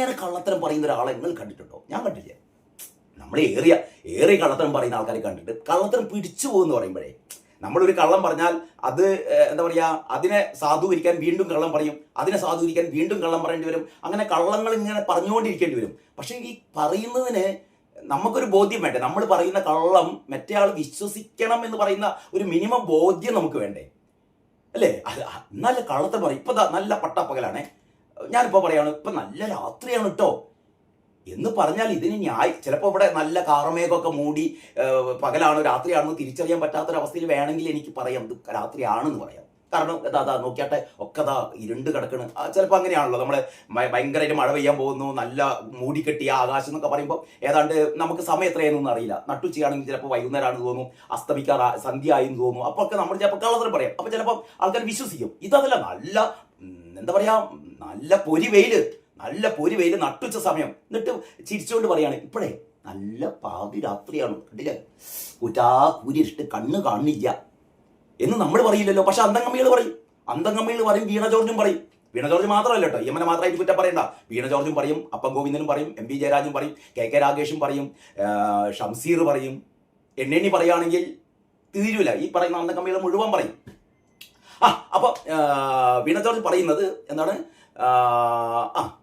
ഏറെ കള്ളത്തരം പറയുന്ന ഒരാളെ നിങ്ങൾ കണ്ടിട്ടുണ്ടോ? ഞാൻ കണ്ടില്ല. നമ്മൾ ഏറെ കള്ളത്തരം പറയുന്ന ആൾക്കാരെ കണ്ടിട്ട് കള്ളത്തരം പിടിച്ചു പോകുമെന്ന് പറയുമ്പോഴേ, നമ്മളൊരു കള്ളം പറഞ്ഞാൽ അത് എന്താ പറയുക, അതിനെ സാധൂകരിക്കാൻ വീണ്ടും കള്ളം പറയും, അതിനെ സാധൂകരിക്കാൻ വീണ്ടും കള്ളം പറയേണ്ടി വരും. അങ്ങനെ കള്ളങ്ങൾ ഇങ്ങനെ പറഞ്ഞുകൊണ്ടിരിക്കേണ്ടി വരും. പക്ഷേ ഈ പറയുന്നതിന് നമുക്കൊരു ബോധ്യം വേണ്ടേ? നമ്മൾ പറയുന്ന കള്ളം മറ്റേ ആൾ വിശ്വസിക്കണം എന്ന് പറയുന്ന ഒരു മിനിമം ബോധ്യം നമുക്ക് വേണ്ടേ? അല്ലേ? നല്ല കള്ളത്തരം പറയും. ഇപ്പൊ നല്ല പട്ടാപ്പകലാണേ, ഞാനിപ്പോൾ പറയാണ്, ഇപ്പം നല്ല രാത്രിയാണ് കേട്ടോ എന്ന് പറഞ്ഞാൽ ഇതിന് ചിലപ്പോൾ ഇവിടെ നല്ല കാർമേഘമൊക്കെ മൂടി പകലാണോ രാത്രിയാണെന്ന് തിരിച്ചറിയാൻ പറ്റാത്തൊരവസ്ഥയിൽ വേണമെങ്കിൽ എനിക്ക് പറയാം ഇത് രാത്രിയാണെന്ന് പറയാം. കാരണം അതാ നോക്കിയാട്ടെ, ഒക്കെ അതാ ഇരുണ്ട് കിടക്കണ്. ചിലപ്പോൾ അങ്ങനെയാണല്ലോ, നമ്മൾ ഭയങ്കരമായിട്ട് മഴ പെയ്യാൻ പോകുന്നു, നല്ല മൂടിക്കെട്ടിയ ആകാശം എന്നൊക്കെ പറയുമ്പോൾ ഏതാണ്ട് നമുക്ക് സമയം എത്രയാണെന്നൊന്നും അറിയില്ല. നട്ടുച്ചയാണെങ്കിൽ ചിലപ്പോൾ വൈകുന്നേരമാണെന്ന് തോന്നും, അസ്തമിക്കാറ് സന്ധ്യ ആയെന്ന് തോന്നും. അപ്പോൾ ഒക്കെ നമ്മൾ ചിലപ്പോൾ കള്ളത്തരം പറയാം. അപ്പോൾ ചിലപ്പോൾ ആൾക്കാർ വിശ്വസിക്കും. ഇതല്ല, നല്ല എന്താ പറയാ, നല്ല പൊരി വെയിൽ നട്ടുച്ച സമയം. എന്നിട്ട് ചിരിച്ചുകൊണ്ട് പറയാണ്, ഇപ്പോഴേ നല്ല പാതി രാത്രിയാണ്, കണ്ടില്ലേ, കൂരിട്ട് കണ്ണ് കാണില്ല എന്ന് നമ്മൾ പറയില്ലല്ലോ. പക്ഷെ അന്തംഗമ്മികൾ പറയും, വീണ ജോർജും പറയും. വീണ ജോർജ് മാത്രമല്ല കേട്ടോ, യമനെ മാത്രമായിട്ട് കുറ്റം പറയണ്ട. വീണ ജോർജും പറയും, അപ്പം ഗോവിന്ദനും പറയും, എം പി ജയരാജും പറയും, കെ രാഗേഷും പറയും, ഷംസീർ പറയും. എണ്ണി പറയുകയാണെങ്കിൽ തീരൂല, ഈ പറയുന്ന അന്തംഗമ്മികൾ മുഴുവൻ പറയും. അപ്പോൾ വീണ ജോർജ് പറയുന്നത് എന്താണ്,